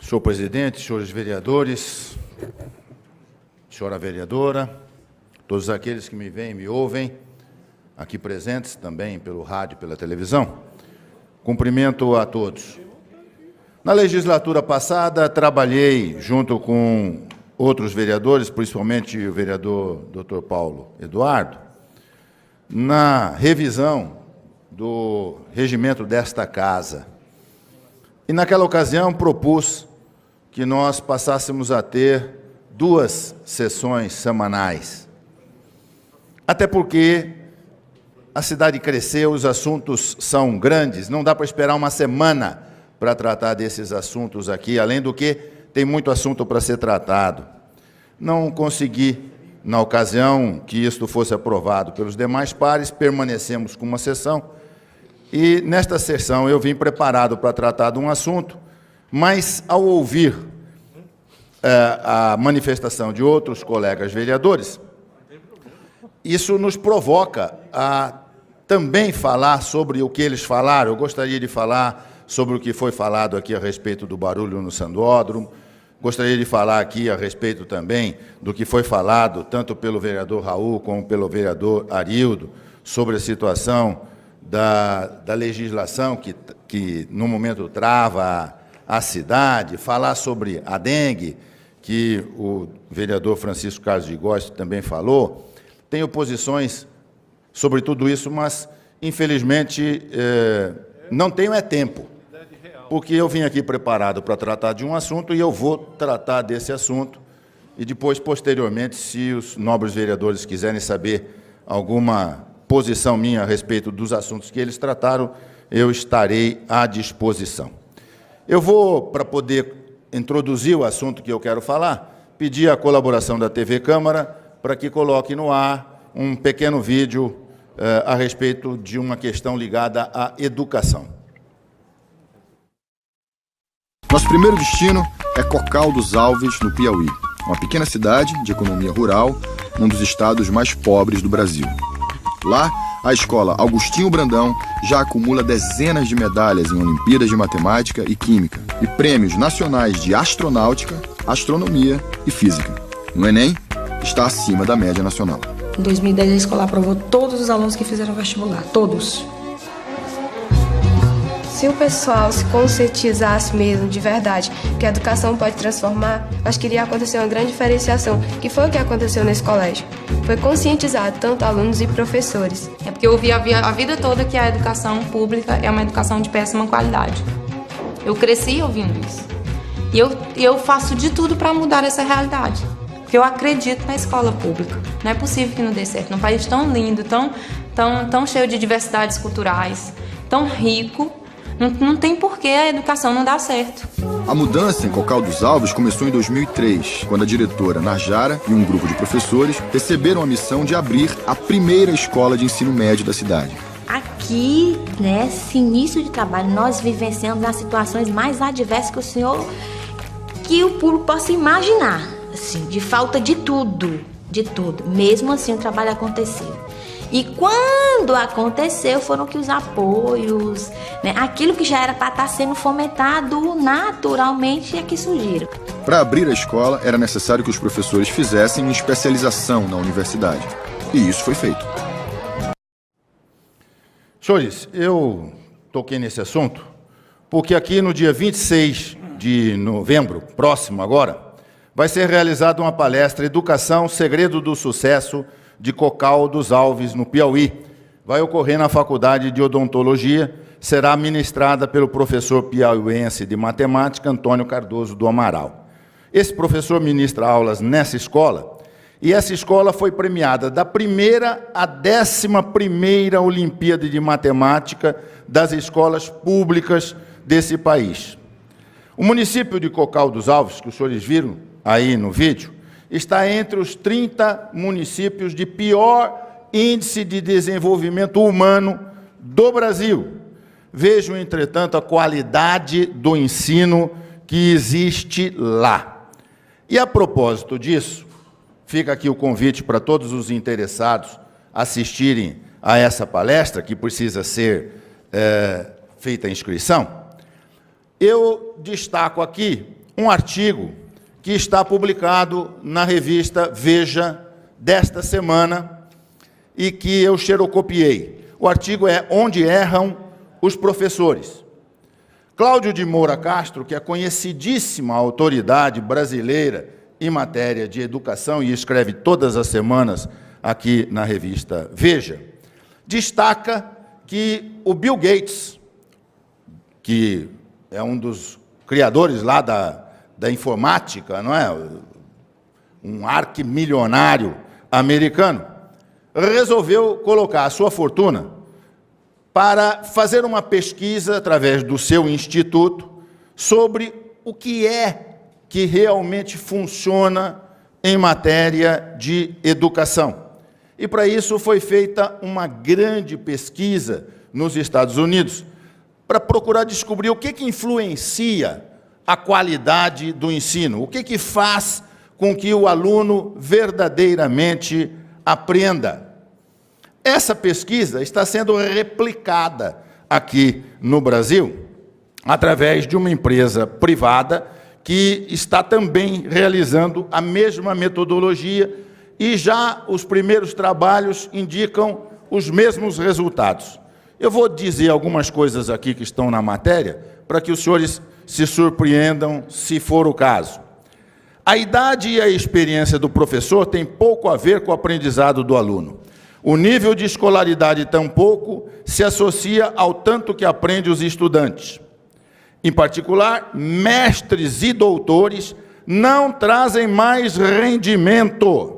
Senhor presidente, senhores vereadores, senhora vereadora, todos aqueles que me veem e me ouvem, aqui presentes também pelo rádio e pela televisão, cumprimento a todos. Na legislatura passada, trabalhei junto com outros vereadores, principalmente o vereador Dr. Paulo Eduardo, na revisão do regimento desta casa. E, naquela ocasião, propus que nós passássemos a ter 2 sessões semanais. Até porque a cidade cresceu, os assuntos são grandes, não dá para esperar uma semana para tratar desses assuntos aqui, além do que tem muito assunto para ser tratado. Não consegui, na ocasião que isto fosse aprovado pelos demais pares, permanecemos com uma sessão, e nesta sessão eu vim preparado para tratar de um assunto, mas ao ouvir a manifestação de outros colegas vereadores, isso nos provoca a também falar sobre o que eles falaram. Eu gostaria de falar sobre o que foi falado aqui a respeito do barulho no Sandódromo, gostaria de falar aqui a respeito também do que foi falado tanto pelo vereador Raul como pelo vereador Arildo sobre a situação da legislação que no momento trava a cidade, falar sobre a dengue, que o vereador Francisco Carlos de Góes também falou. Tenho posições sobre tudo isso, mas, infelizmente, não tenho tempo, porque eu vim aqui preparado para tratar de um assunto e eu vou tratar desse assunto, e depois, posteriormente, se os nobres vereadores quiserem saber alguma posição minha a respeito dos assuntos que eles trataram, eu estarei à disposição. Eu vou, para poder introduzir o assunto que eu quero falar, pedir a colaboração da TV Câmara para que coloque no ar um pequeno vídeo a respeito de uma questão ligada à educação. Nosso primeiro destino é Cocal dos Alves, no Piauí, uma pequena cidade de economia rural, um dos estados mais pobres do Brasil. Lá, a escola Augustinho Brandão já acumula dezenas de medalhas em Olimpíadas de Matemática e Química e prêmios nacionais de astronáutica, astronomia e física. No Enem, está acima da média nacional. Em 2010, a escola aprovou todos os alunos que fizeram vestibular, todos. Se o pessoal se conscientizasse mesmo, de verdade, que a educação pode transformar, acho que iria acontecer uma grande diferenciação, que foi o que aconteceu nesse colégio. Foi conscientizar tanto alunos e professores. É porque eu ouvi a vida toda que a educação pública é uma educação de péssima qualidade. Eu cresci ouvindo isso. E eu faço de tudo para mudar essa realidade. Porque eu acredito na escola pública. Não é possível que não dê certo. Num país tão lindo, tão cheio de diversidades culturais, tão rico, não tem porquê a educação não dar certo. A mudança em Cocal dos Alves começou em 2003, quando a diretora Narjara e um grupo de professores receberam a missão de abrir a primeira escola de ensino médio da cidade. Aqui, nesse início de trabalho, nós vivenciamos as situações mais adversas que o público possa imaginar, assim, de falta de tudo. Mesmo assim, o trabalho aconteceu. E quando aconteceu, foram que os apoios, né, aquilo que já era para estar sendo fomentado naturalmente, é que surgiram. Para abrir a escola, era necessário que os professores fizessem uma especialização na universidade. E isso foi feito. Senhores, eu toquei nesse assunto porque aqui no dia 26 de novembro, próximo agora, vai ser realizada uma palestra Educação, Segredo do Sucesso, de Cocal dos Alves, no Piauí. Vai ocorrer na Faculdade de Odontologia, será ministrada pelo professor piauiense de matemática, Antônio Cardoso do Amaral. Esse professor ministra aulas nessa escola, e essa escola foi premiada da primeira à 11ª Olimpíada de Matemática das escolas públicas desse país. O município de Cocal dos Alves, que os senhores viram aí no vídeo, está entre os 30 municípios de pior índice de desenvolvimento humano do Brasil. Vejam, entretanto, a qualidade do ensino que existe lá. E, a propósito disso, fica aqui o convite para todos os interessados assistirem a essa palestra, que precisa ser feita a inscrição. Eu destaco aqui um artigo que está publicado na revista Veja desta semana e que eu xerocopiei. O artigo é Onde Erram os Professores. Cláudio de Moura Castro, que é conhecidíssima autoridade brasileira em matéria de educação e escreve todas as semanas aqui na revista Veja, destaca que o Bill Gates, que é um dos criadores lá da informática, não é? Um arquimilionário americano, resolveu colocar a sua fortuna para fazer uma pesquisa através do seu instituto sobre o que é que realmente funciona em matéria de educação. E para isso foi feita uma grande pesquisa nos Estados Unidos, para procurar descobrir o que influencia a qualidade do ensino, o que faz com que o aluno verdadeiramente aprenda. Essa pesquisa está sendo replicada aqui no Brasil, através de uma empresa privada que está também realizando a mesma metodologia e já os primeiros trabalhos indicam os mesmos resultados. Eu vou dizer algumas coisas aqui que estão na matéria, para que os senhores se surpreendam, se for o caso. A idade e a experiência do professor tem pouco a ver com o aprendizado do aluno. O nível de escolaridade tampouco se associa ao tanto que aprende os estudantes. Em particular, mestres e doutores não trazem mais rendimento.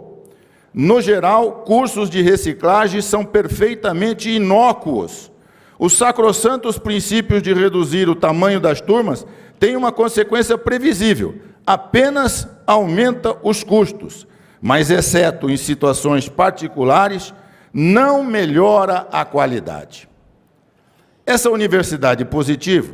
No geral, cursos de reciclagem são perfeitamente inócuos. Os sacrossantos princípios de reduzir o tamanho das turmas têm uma consequência previsível: apenas aumenta os custos, mas, exceto em situações particulares, não melhora a qualidade. Essa universidade positiva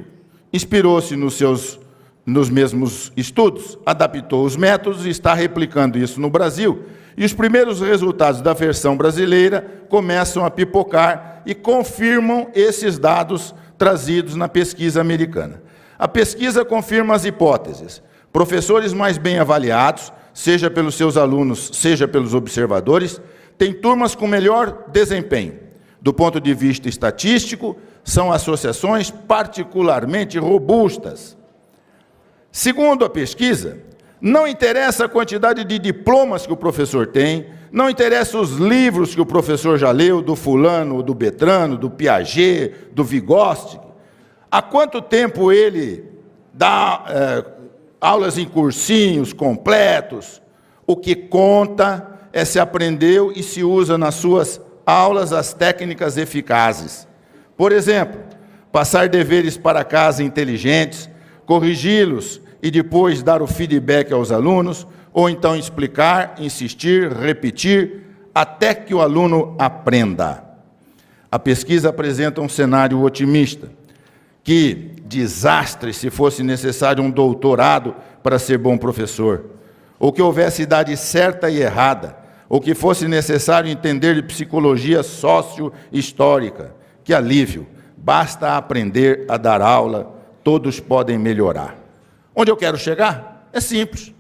inspirou-se nos mesmos estudos, adaptou os métodos e está replicando isso no Brasil, e os primeiros resultados da versão brasileira começam a pipocar e confirmam esses dados trazidos na pesquisa americana. A pesquisa confirma as hipóteses. Professores mais bem avaliados, seja pelos seus alunos, seja pelos observadores, têm turmas com melhor desempenho. Do ponto de vista estatístico, são associações particularmente robustas. Segundo a pesquisa, não interessa a quantidade de diplomas que o professor tem, não interessa os livros que o professor já leu, do fulano, do Betrano, do Piaget, do Vygotsky, há quanto tempo ele dá aulas em cursinhos completos. O que conta é se aprendeu e se usa nas suas aulas as técnicas eficazes. Por exemplo, passar deveres para casa inteligentes, corrigi-los e depois dar o feedback aos alunos, ou então explicar, insistir, repetir, até que o aluno aprenda. A pesquisa apresenta um cenário otimista. Que desastre se fosse necessário um doutorado para ser bom professor, ou que houvesse idade certa e errada, ou que fosse necessário entender de psicologia sócio-histórica. Que alívio! Basta aprender a dar aula, todos podem melhorar. Onde eu quero chegar? É simples.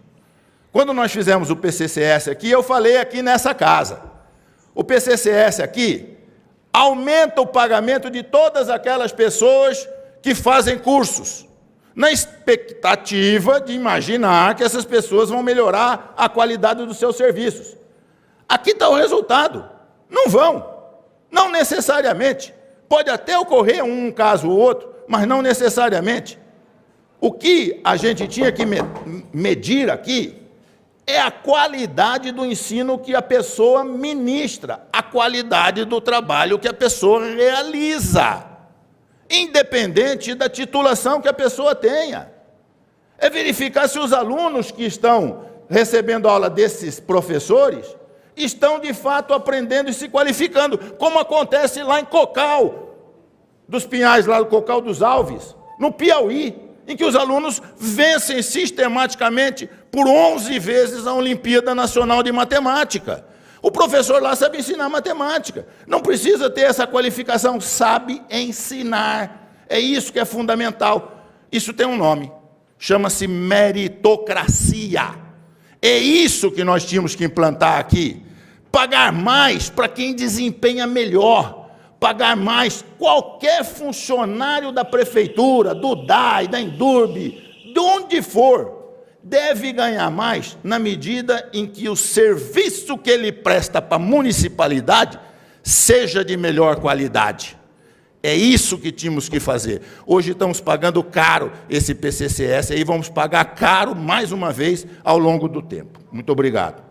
Quando nós fizemos o PCCS aqui, eu falei aqui nessa casa. O PCCS aqui aumenta o pagamento de todas aquelas pessoas que fazem cursos, na expectativa de imaginar que essas pessoas vão melhorar a qualidade dos seus serviços. Aqui está o resultado. Não vão. Não necessariamente. Pode até ocorrer um caso ou outro, mas não necessariamente. O que a gente tinha que medir aqui é a qualidade do ensino que a pessoa ministra, a qualidade do trabalho que a pessoa realiza, independente da titulação que a pessoa tenha. É verificar se os alunos que estão recebendo aula desses professores estão, de fato, aprendendo e se qualificando, como acontece lá em Cocal dos Pinhais, lá no Cocal dos Alves, no Piauí, em que os alunos vencem sistematicamente por 11 vezes a Olimpíada Nacional de Matemática. O professor lá sabe ensinar matemática, não precisa ter essa qualificação, sabe ensinar. É isso que é fundamental. Isso tem um nome, chama-se meritocracia. É isso que nós tínhamos que implantar aqui. Pagar mais para quem desempenha melhor. Pagar mais qualquer funcionário da prefeitura, do DAI, da Endurb, de onde for, deve ganhar mais na medida em que o serviço que ele presta para a municipalidade seja de melhor qualidade. É isso que tínhamos que fazer. Hoje estamos pagando caro esse PCCS, aí vamos pagar caro mais uma vez ao longo do tempo. Muito obrigado.